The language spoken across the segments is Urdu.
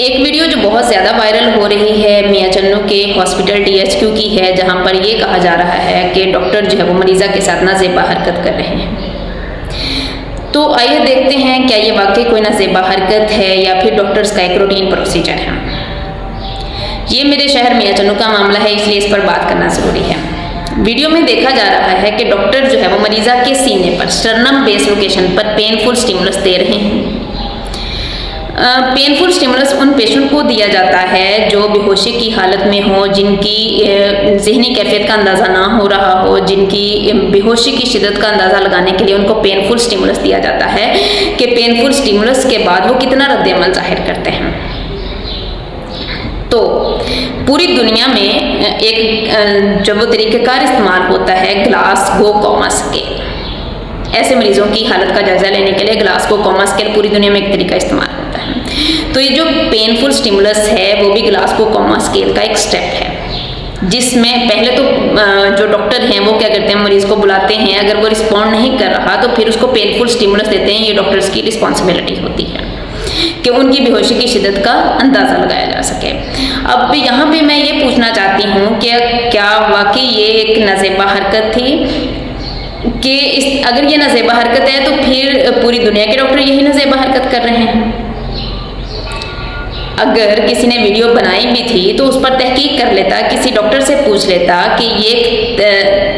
ایک ویڈیو جو بہت زیادہ وائرل ہو رہی ہے میاں چنو کے ہاسپٹل DHQ کی ہے، جہاں پر یہ کہا جا رہا ہے کہ ڈاکٹر جو ہے وہ مریضہ کے ساتھ نازیبا حرکت کر رہے ہیں۔ تو آئیے دیکھتے ہیں کیا یہ واقعی کوئی نازیبا حرکت ہے یا پھر ڈاکٹرز کا ایک روٹین پروسیجر ہے۔ یہ میرے شہر میاں چنو کا معاملہ ہے، اس لیے اس پر بات کرنا ضروری ہے۔ ویڈیو میں دیکھا جا رہا ہے کہ ڈاکٹر جو ہے وہ مریضہ کے سینے پر سٹرنم بیس لوکیشن پر پینفل سٹیمولس دے رہے ہیں۔ پینفل سٹیمولس ان پیشنٹ کو دیا جاتا ہے جو بے ہوشی کی حالت میں ہو، جن کی ذہنی کیفیت کا اندازہ نہ ہو رہا ہو، جن کی بے ہوشی کی شدت کا اندازہ لگانے کے لیے ان کو پینفل سٹیمولس دیا جاتا ہے کہ پینفل سٹیمولس کے بعد وہ کتنا رد عمل ظاہر کرتے ہیں۔ تو پوری دنیا میں ایک جب وہ طریقہ کار استعمال ہوتا ہے گلاسگو کوما اسکیل، ایسے مریضوں کی حالت کا جائزہ لینے کے لیے گلاسگو کوما اسکیل پوری دنیا میں ایک طریقہ استعمال ہوتا ہے۔ تو یہ جو پینفل سٹیمولس ہے وہ بھی گلاسگو کوما اسکیل کا ایک سٹیپ ہے، جس میں پہلے تو جو ڈاکٹر ہیں وہ کیا کرتے ہیں، مریض کو بلاتے ہیں، اگر وہ رسپونڈ نہیں کر رہا تو پھر اس کو پینفل سٹیمولس دیتے ہیں۔ یہ ڈاکٹرز کی رسپانسبلٹی ہوتی ہے کہ ان کی بے ہوشی کی شدت کا اندازہ لگایا جا سکے۔ اب یہاں پہ میں یہ پوچھنا چاہتی ہوں کہ کیا واقعی یہ ایک نازیبا حرکت تھی کہ اگر یہ نازیبا حرکت ہے تو پھر پوری دنیا کے ڈاکٹر یہی نازیبا حرکت کر رہے ہیں؟ اگر کسی نے ویڈیو بنائی بھی تھی تو اس پر تحقیق کر لیتا، کسی ڈاکٹر سے پوچھ لیتا کہ یہ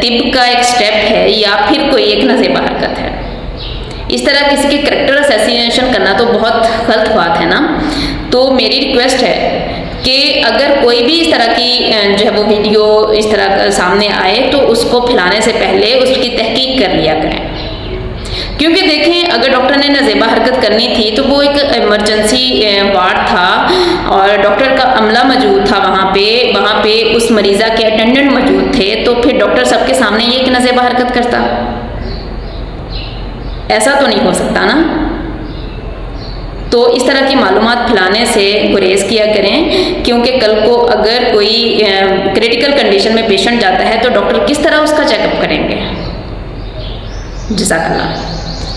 طب کا ایک سٹیپ ہے یا پھر کوئی ایک نازیبا حرکت ہے۔ اس طرح کسی کے کریکٹر اسیسینیشن کرنا تو بہت غلط بات ہے نا۔ تو میری ریکویسٹ ہے کہ اگر کوئی بھی اس طرح کی جو ہے وہ ویڈیو اس طرح سامنے آئے تو اس کو پھیلانے سے پہلے اس کی تحقیق کر لیا کریں، کیونکہ دیکھیں اگر ڈاکٹر نے نازیبا حرکت کرنی تھی تو وہ ایک ایمرجنسی وارڈ تھا اور ڈاکٹر کا عملہ موجود تھا وہاں پہ اس مریضہ کے اٹینڈنٹ موجود تھے، تو پھر ڈاکٹر سب کے سامنے یہ ایک نازیبا حرکت کرتا؟ ایسا تو نہیں ہو سکتا نا۔ تو اس طرح کی معلومات پھیلانے سے گریز کیا کریں، کیونکہ کل کو اگر کوئی کریٹیکل کنڈیشن میں پیشنٹ جاتا ہے تو ڈاکٹر کس طرح اس کا چیک اپ کریں گے۔ جزاک اللہ۔